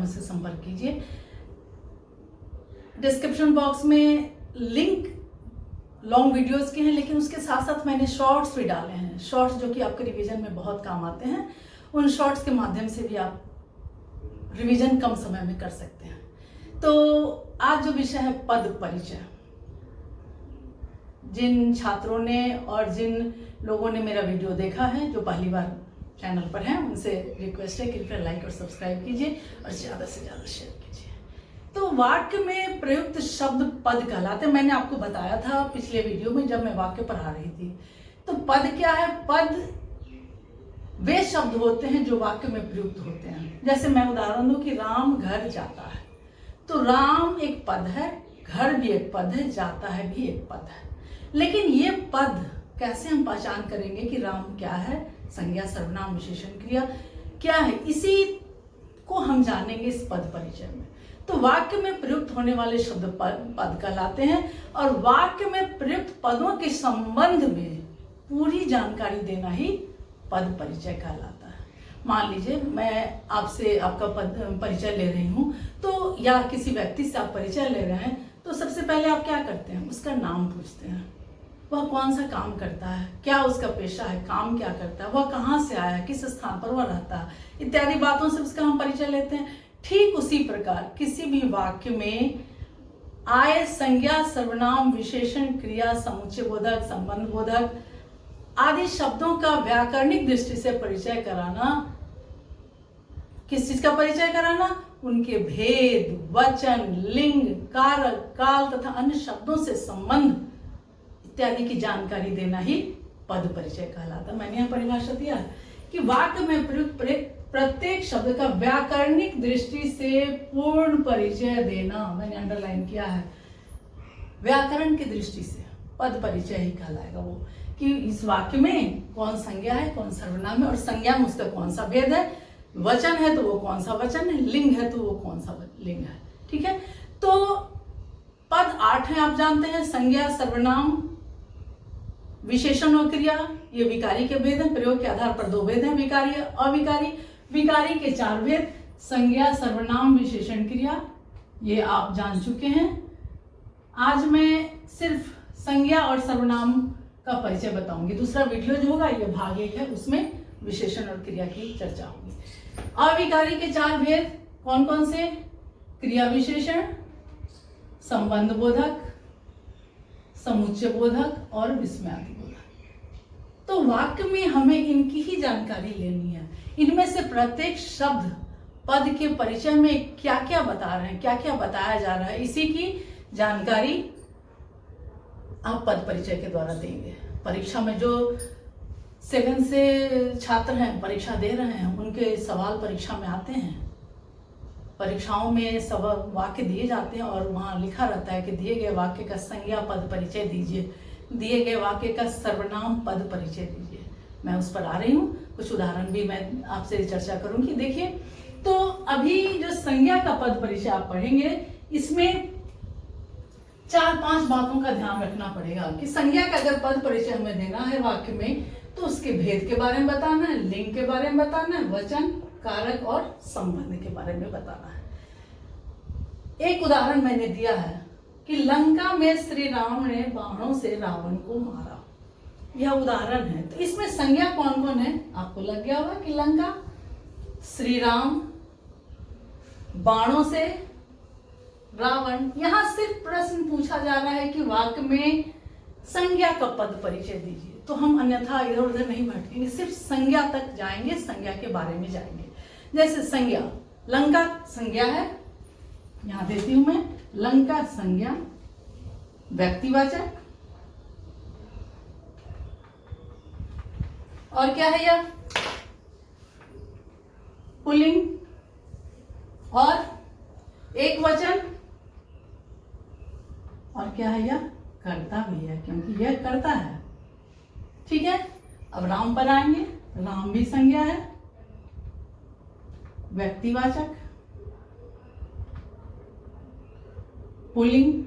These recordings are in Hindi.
मुझसे संपर्क कीजिए। डिस्क्रिप्शन बॉक्स में लिंक लॉन्ग वीडियोस के हैं, लेकिन उसके साथ साथ मैंने शॉर्ट्स भी डाले हैं। शॉर्ट्स जो कि आपके रिवीजन में बहुत काम आते हैं, उन शॉर्ट्स के माध्यम से भी आप रिवीजन कम समय में कर सकते हैं। तो आज जो विषय है पद परिचय, जिन छात्रों ने और जिन लोगों ने मेरा वीडियो देखा है, जो पहली बार चैनल पर हैं, उनसे रिक्वेस्ट है कि कृपया लाइक और सब्सक्राइब कीजिए और ज़्यादा से ज़्यादा शेयर कीजिए। तो वाक्य में प्रयुक्त शब्द पद कहलाते हैं। मैंने आपको बताया था पिछले वीडियो में जब मैं वाक्य पढ़ा रही थी। तो पद क्या है? पद वे शब्द होते हैं जो वाक्य में प्रयुक्त होते हैं। जैसे मैं उदाहरण दूं कि राम घर जाता है, तो राम एक पद है, घर भी एक पद है, जाता है भी एक पद है। लेकिन ये पद कैसे हम पहचान करेंगे कि राम क्या है? संज्ञा, सर्वनाम, विशेषण, क्रिया क्या है, इसी को हम जानेंगे इस पद परिचय में। तो वाक्य में प्रयुक्त होने वाले शब्द पद कहलाते हैं, और वाक्य में प्रयुक्त पदों के संबंध में पूरी जानकारी देना ही पद परिचय कहलाता है। मान लीजिए मैं आपसे आपका पद परिचय ले रही हूँ, तो या किसी व्यक्ति से आप परिचय ले रहे हैं, तो सबसे पहले आप क्या करते हैं? उसका नाम पूछते हैं, वह कौन सा काम करता है, क्या उसका पेशा है, काम क्या करता है, वह कहाँ से आया है, किस स्थान पर वह रहता है, इत्यादि बातों से उसका हम परिचय लेते हैं। ठीक उसी प्रकार किसी भी वाक्य में आए संज्ञा, सर्वनाम, विशेषण, क्रिया, समुच्चय बोधक, संबंध बोधक आदि शब्दों का व्याकरणिक दृष्टि से परिचय कराना। किस चीज का परिचय कराना? उनके भेद, वचन, लिंग, कारक, काल तथा अन्य शब्दों से संबंध इत्यादि की जानकारी देना ही पद परिचय कहलाता है। मैंने यह परिभाषा दिया कि वाक्य में प्रयुक्त प्रत्येक शब्द का व्याकरणिक दृष्टि से पूर्ण परिचय देना। मैंने अंडरलाइन किया है, व्याकरण की दृष्टि से पद परिचय ही कहलाएगा वो, कि इस वाक्य में कौन संज्ञा है, कौन सर्वनाम है, और संज्ञा में उसका कौन सा भेद है, वचन है तो वो कौन सा वचन है, लिंग है तो वो कौन सा लिंग है। ठीक है, तो पद 8 है, आप जानते हैं। संज्ञा, सर्वनाम, विशेषण और क्रिया, ये विकारी के भेद हैं। प्रयोग के आधार पर 2 भेद हैं, विकारी, अविकारी। विकारी के 4 भेद, संज्ञा, सर्वनाम, विशेषण, क्रिया, ये आप जान चुके हैं। आज मैं सिर्फ संज्ञा और सर्वनाम का परिचय बताऊंगी। दूसरा वीडियो जो होगा, ये भाग 1 है, उसमें विशेषण और क्रिया की चर्चा होगी। अविकारी के 4 भेद कौन कौन से? क्रिया विशेषण, संबंध बोधक, समुच्चय बोधक और विस्मयादि बोधक। तो वाक्य में हमें इनकी ही जानकारी लेनी है। इनमें से प्रत्येक शब्द पद के परिचय में क्या क्या बता रहे हैं, क्या क्या बताया जा रहा है, इसी की जानकारी आप पद परिचय के द्वारा देंगे। परीक्षा में जो 7 से छात्र हैं, परीक्षा दे रहे हैं, उनके सवाल परीक्षा में आते हैं। परीक्षाओं में सब वाक्य दिए जाते हैं और वहाँ लिखा रहता है कि दिए गए वाक्य का संज्ञा पद परिचय दीजिए, दिए गए वाक्य का सर्वनाम पद परिचय दीजिए। मैं उस पर आ रही हूँ, कुछ उदाहरण भी मैं आपसे चर्चा करूंगी। देखिए, तो अभी जो संज्ञा का पद परिचय आप पढ़ेंगे, इसमें 4-5 बातों का ध्यान रखना पड़ेगा कि संज्ञा का अगर पद परिचय हमें देना है वाक्य में, तो उसके भेद के बारे में बताना है, लिंग के बारे में बताना है, वचन, कारक और संबंध के बारे में बताना है। एक उदाहरण मैंने दिया है कि लंका में श्री राम ने बाणों से रावण को मारा, यह उदाहरण है। तो इसमें संज्ञा कौन कौन है? आपको लग गया होगा कि लंका, श्री राम, बाणों से रावण। यहां सिर्फ प्रश्न पूछा जा रहा है कि वाक्य में संज्ञा का पद परिचय दीजिए, तो हम अन्यथा इधर उधर नहीं भटकेंगे, सिर्फ संज्ञा तक जाएंगे, संज्ञा के बारे में जाएंगे। जैसे संज्ञा, लंका संज्ञा है, यहां देती हूं मैं, लंका संज्ञा, व्यक्तिवाचक, और क्या है यह? पुल्लिंग और एक वचन, और क्या है यह? कर्ता भी है, क्योंकि यह कर्ता है। ठीक है, अब राम पर आएंगे। राम भी संज्ञा है, व्यक्तिवाचक, पुल्लिंग,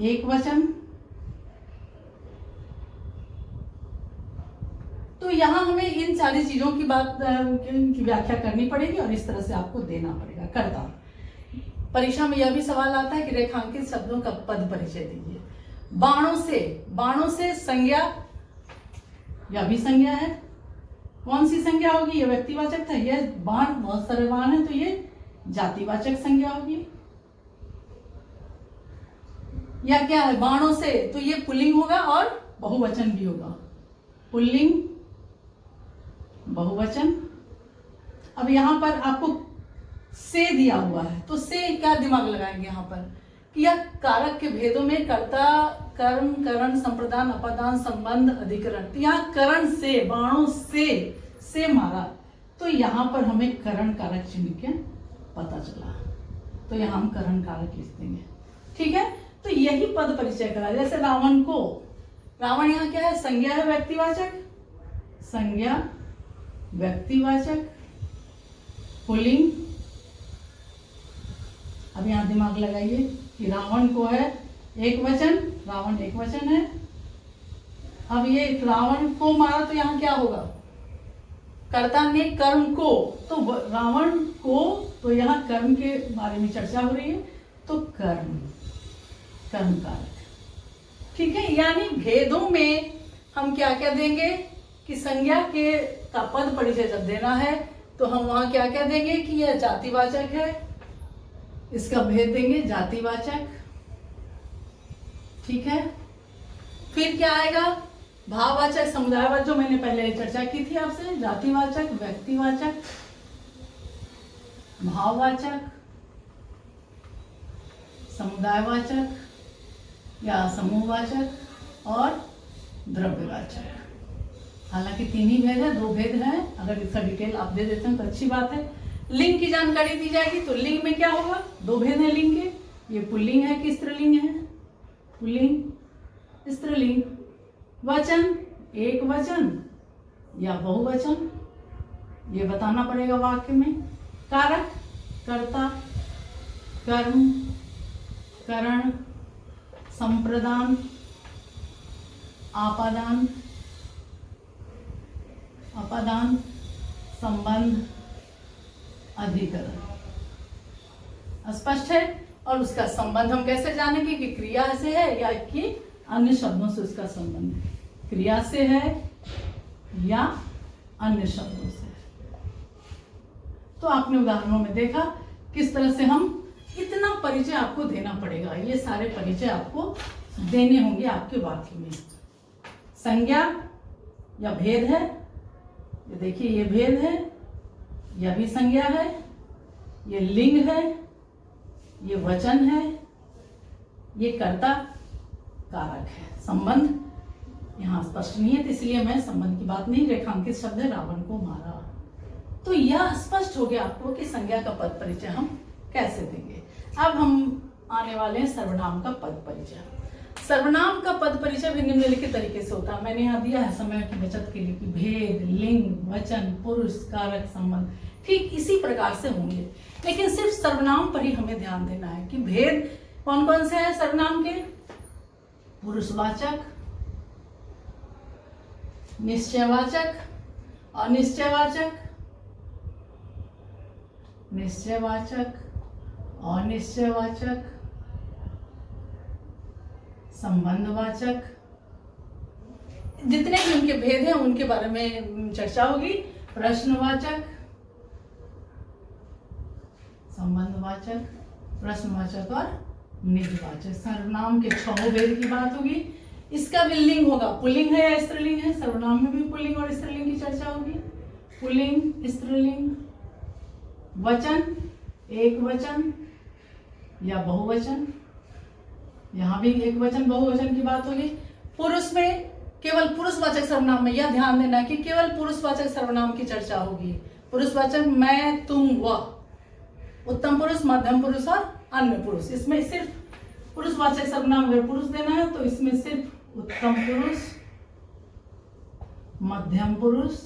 एक वचन, तो यहाँ हमें इन सारी चीजों की बात की व्याख्या करनी पड़ेगी और इस तरह से आपको देना पड़ेगा। कर्ता, परीक्षा में यह भी सवाल आता है कि रेखांकित शब्दों का पद परिचय दीजिए। बाणों से संज्ञा, यह भी संज्ञा है। कौन सी संज्ञा होगी? ये व्यक्तिवाचक था, ये बाण, बहुत सारे बाण है तो ये जातिवाचक संज्ञा होगी। या क्या है? बाणों से, तो ये पुल्लिंग होगा और बहुवचन भी होगा। पुल्लिंग, बहुवचन। अब यहां पर आपको से दिया हुआ है तो से क्या दिमाग लगाएंगे यहां पर कि यह कारक के भेदों में कर्ता, कर्म, करण, संप्रदान, अपादान, संबंध, अधिकरण। तो यहाँ करण से, बाणों से मारा तो यहाँ पर हमें करण कारक चिन्ह के पता चला, तो यहाँ हम करण कारक लिख देंगे। ठीक है, तो यही पद परिचय करा। जैसे रावण को, रावण यहाँ क्या है? संज्ञा है, व्यक्तिवाचक, संज्ञा व्यक्तिवाचक, पुल्लिंग। अब यहाँ दिमाग लगाइए कि रावण को है एक वचन, रावण एक वचन है। अब ये रावण को मारा तो यहाँ क्या होगा? कर्ता ने कर्म को, तो रावण को, तो यहाँ कर्म के बारे में चर्चा हो रही है तो कर्म, कर्म कारक। ठीक है, यानी भेदों में हम क्या क्या देंगे कि संज्ञा के का पद परिचय जब देना है तो हम वहां क्या क्या देंगे कि यह जातिवाचक है, इसका भेद देंगे जातिवाचक। ठीक है, फिर क्या आएगा? भाववाचक, समुदायवाचक, जो मैंने पहले चर्चा की थी आपसे, जातिवाचक, व्यक्तिवाचक, भाववाचक, समुदायवाचक या समूहवाचक और द्रव्यवाचक। हालांकि 3 ही भेद है, 2 भेद हैं, अगर इसका डिटेल आप दे देते हैं तो अच्छी बात है। लिंग की जानकारी दी जाएगी तो लिंग में क्या होगा? 2 भेद है लिंग के, ये पुल्लिंग है कि स्त्रीलिंग है? पुल्लिंग, स्त्रीलिंग। वचन, एक वचन या बहुवचन, ये बताना पड़ेगा वाक्य में। कारक, कर्ता, कर्म, करण, संप्रदान, आपादान, अपादान, संबंध, अधिकरण। स्पष्ट है? और उसका संबंध हम कैसे जानेंगे कि क्रिया से है या कि अन्य शब्दों से उसका संबंध है? क्रिया से है या अन्य शब्दों से? तो आपने उदाहरणों में देखा किस तरह से हम, इतना परिचय आपको देना पड़ेगा, ये सारे परिचय आपको देने होंगे आपके वाक्य में। संज्ञा या भेद है, ये देखिए ये भेद है, यह भी संज्ञा है, ये लिंग है, ये वचन है, ये कर्ता कारक है। संबंध यहाँ स्पष्ट नहीं है तो इसलिए मैं संबंध की बात नहीं, रेखांकित शब्द है रावण को मारा। तो यह स्पष्ट हो गया आपको कि संज्ञा का पद परिचय हम कैसे देंगे। अब हम आने वाले हैं सर्वनाम का पद परिचय। सर्वनाम का पद परिचय भी निम्नलिखित तरीके से होता है, मैंने यहाँ दिया है समय की बचत के लिए कि भेद, लिंग, वचन, पुरुष, कारक, संबंध, ठीक इसी प्रकार से होंगे। लेकिन सिर्फ सर्वनाम पर ही हमें ध्यान देना है कि भेद कौन कौन से हैं सर्वनाम के? पुरुषवाचक, निश्चयवाचक, अनिश्चयवाचक, निश्चयवाचक, अनिश्चयवाचक, संबंधवाचक। जितने भी उनके भेद हैं उनके बारे में चर्चा होगी। प्रश्नवाचक, संबंधवाचक, प्रश्नवाचक और निजवाचक। सर्वनाम के 6 भेद की बात होगी। इसका भी लिंग होगा, पुल्लिंग है या स्त्रीलिंग है। सर्वनाम में भी पुल्लिंग और स्त्रीलिंग की चर्चा होगी। पुल्लिंग, स्त्रीलिंग, वचन, एक वचन या बहुवचन, यहाँ भी एक वचन बहुवचन की बात होगी। पुरुष में केवल पुरुषवाचक सर्वनाम में यह ध्यान देना कि केवल पुरुषवाचक सर्वनाम की चर्चा होगी। पुरुषवाचक मैं, तुम, वह, उत्तम पुरुष, मध्यम पुरुष और अन्य पुरुष। इसमें सिर्फ पुरुषवाचक सर्वनाम अगर पुरुष देना है तो इसमें सिर्फ उत्तम पुरुष, मध्यम पुरुष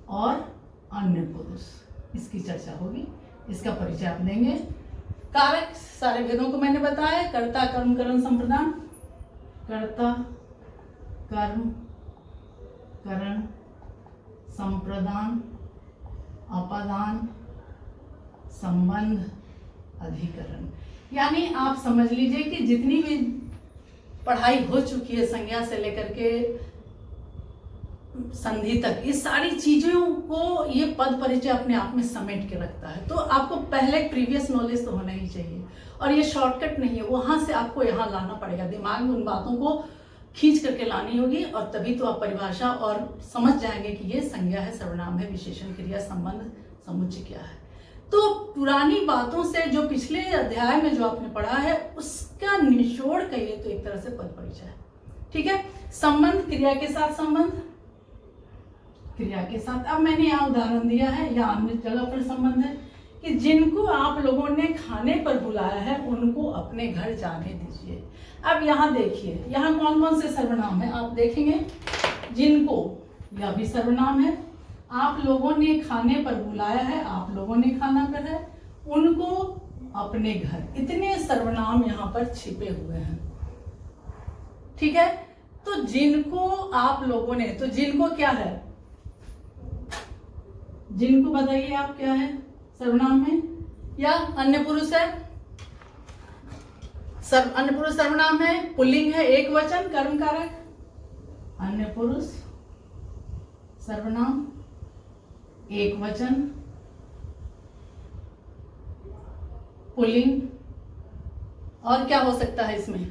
और अन्य पुरुष, इसकी चर्चा होगी। इसका परिचय आप देंगे। कारक, सारे भेदों को मैंने बताया। कर्ता, कर्म, करण, संप्रदान। कर्ता, कर्म, करण, संप्रदान, अपादान, संबंध, अधिकरण। यानी आप समझ लीजिए कि जितनी भी पढ़ाई हो चुकी है संज्ञा से लेकर के संधि तक, ये सारी चीजों को ये पद परिचय अपने आप में समेट के रखता है। तो आपको पहले प्रीवियस नॉलेज तो होना ही चाहिए, और ये शॉर्टकट नहीं है, वहां से आपको यहाँ लाना पड़ेगा, दिमाग में उन बातों को खींच करके लानी होगी, और तभी तो आप परिभाषा और समझ जाएंगे कि ये संज्ञा है, सर्वनाम है, विशेषण, क्रिया, संबंध, समुच्चय क्या है। तो पुरानी बातों से जो पिछले अध्याय में जो आपने पढ़ा है उसका निचोड़ कहिए तो एक तरह से पद परिचय है। ठीक है, संबंध, क्रिया के साथ संबंध, क्रिया के साथ। अब मैंने यहाँ उदाहरण दिया है या अन्य जगह पर संबंध है कि जिनको आप लोगों ने खाने पर बुलाया है उनको अपने घर जाने दीजिए। अब यहाँ देखिए, यहाँ कौन कौन से सर्वनाम है आप देखेंगे। जिनको, यह भी सर्वनाम है। आप लोगों ने खाने पर बुलाया है, आप लोगों ने खाना पर है, उनको अपने घर, इतने सर्वनाम यहाँ पर छिपे हुए हैं। ठीक है, तो जिनको आप लोगों ने, तो जिनको क्या है, जिनको बताइए आप क्या है सर्वनाम में, या अन्य पुरुष है, अन्य पुरुष सर्वनाम है, पुल्लिंग है, एक वचन, कर्म कारक, अन्य पुरुष सर्वनाम, एक वचन, पुल्लिंग, और क्या हो सकता है इसमें,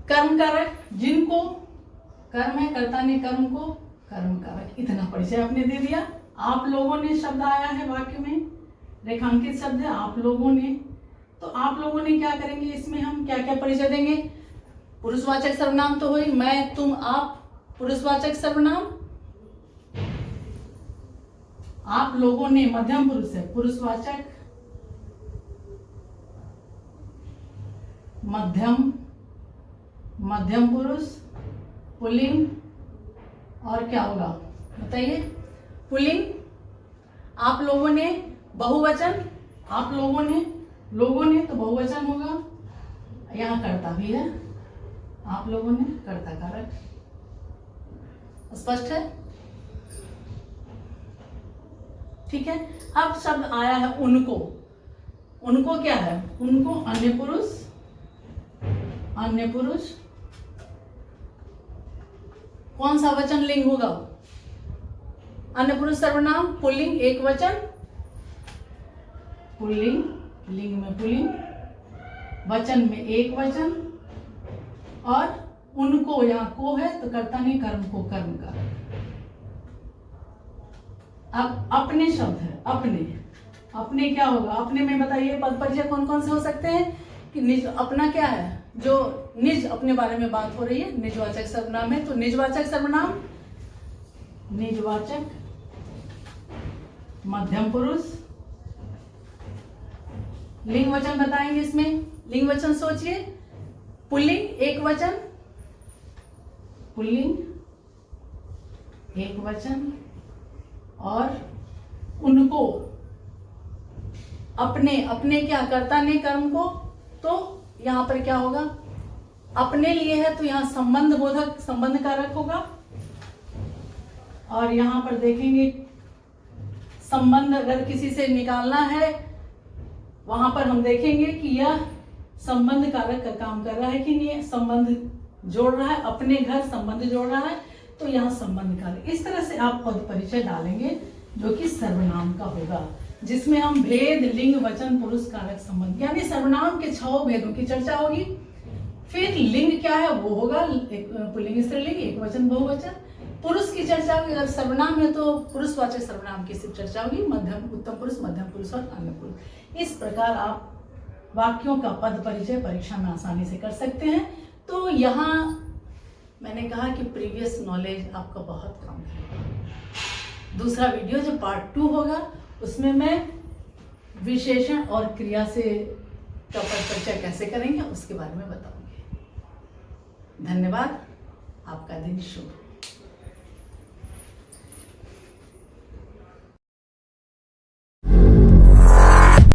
कर्म कारक, जिनको कर्म है, कर्ता ने कर्म को कर्म कारक। इतना परिचय आपने दे दिया। आप लोगों ने शब्द आया है वाक्य में, रेखांकित शब्द है आप लोगों ने, तो आप लोगों ने क्या करेंगे, इसमें हम क्या क्या परिचय देंगे। पुरुषवाचक सर्वनाम तो हुई, मैं, तुम, आप, पुरुषवाचक सर्वनाम। आप लोगों ने मध्यम पुरुष है, पुरुषवाचक मध्यम, मध्यम पुरुष, पुल्लिंग, और क्या होगा बताइए, पुल्लिंग। आप लोगों ने बहुवचन, आप लोगों ने तो बहुवचन होगा, यहाँ कर्ता भी है, आप लोगों ने कर्ता कारक। स्पष्ट है? ठीक है, अब शब्द आया है उनको। उनको क्या है, उनको अन्य पुरुष, अन्य पुरुष, कौन सा वचन लिंग होगा, अन्य पुरुष सर्वनाम, पुल्लिंग, एक वचन, पुल्लिंग, लिंग में पुल्लिंग, वचन में एक वचन, और उनको यहाँ को है तो कर्ता ने कर्म को कर्म का। अब अपने शब्द है, अपने, अपने क्या होगा, अपने में बताइए पद परिचय कौन कौन से हो सकते हैं कि निज, अपना क्या है, जो निज, अपने बारे में बात हो रही है, निजवाचक सर्वनाम है, तो निजवाचक सर्वनाम, निजवाचक मध्यम पुरुष, लिंग वचन बताएंगे इसमें, लिंग वचन सोचिए, पुल्लिंग, एक वचन, पुल्लिंग, एक वचन, और उनको, अपने, अपने क्या, कर्ता ने कर्म को, तो यहां पर क्या होगा, अपने लिए है तो यहां संबंध बोधक, संबंध कारक होगा, और यहां पर देखेंगे संबंध अगर किसी से निकालना है वहां पर हम देखेंगे कि यह संबंध कारक का काम कर रहा है कि नहीं, संबंध जोड़ रहा है, अपने घर संबंध जोड़ रहा है, तो यहाँ संबंध कारक। इस तरह से आप पद परिचय डालेंगे जो कि सर्वनाम का होगा, जिसमें हम भेद, लिंग, वचन, पुरुष, कारक, संबंध, यानी सर्वनाम के 6 भेदों की चर्चा होगी। फिर लिंग क्या है वो होगा, पुल्लिंग, स्त्रीलिंग, एक वचन, बहुवचन। पुरुष की चर्चा होगी, अगर सर्वनाम है तो पुरुषवाचक सर्वनाम की सिर्फ चर्चा होगी, मध्यम, उत्तम पुरुष, मध्यम पुरुष और अन्य पुरुष। इस प्रकार आप वाक्यों का पद परिचय परीक्षा में आसानी से कर सकते हैं। तो यहाँ मैंने कहा कि प्रीवियस नॉलेज आपका बहुत कम है। दूसरा वीडियो जो पार्ट 2 होगा उसमें मैं विशेषण और क्रिया से का पद परिचय कैसे करेंगे उसके बारे में बताऊंगी। धन्यवाद, आपका दिन शुभ हो।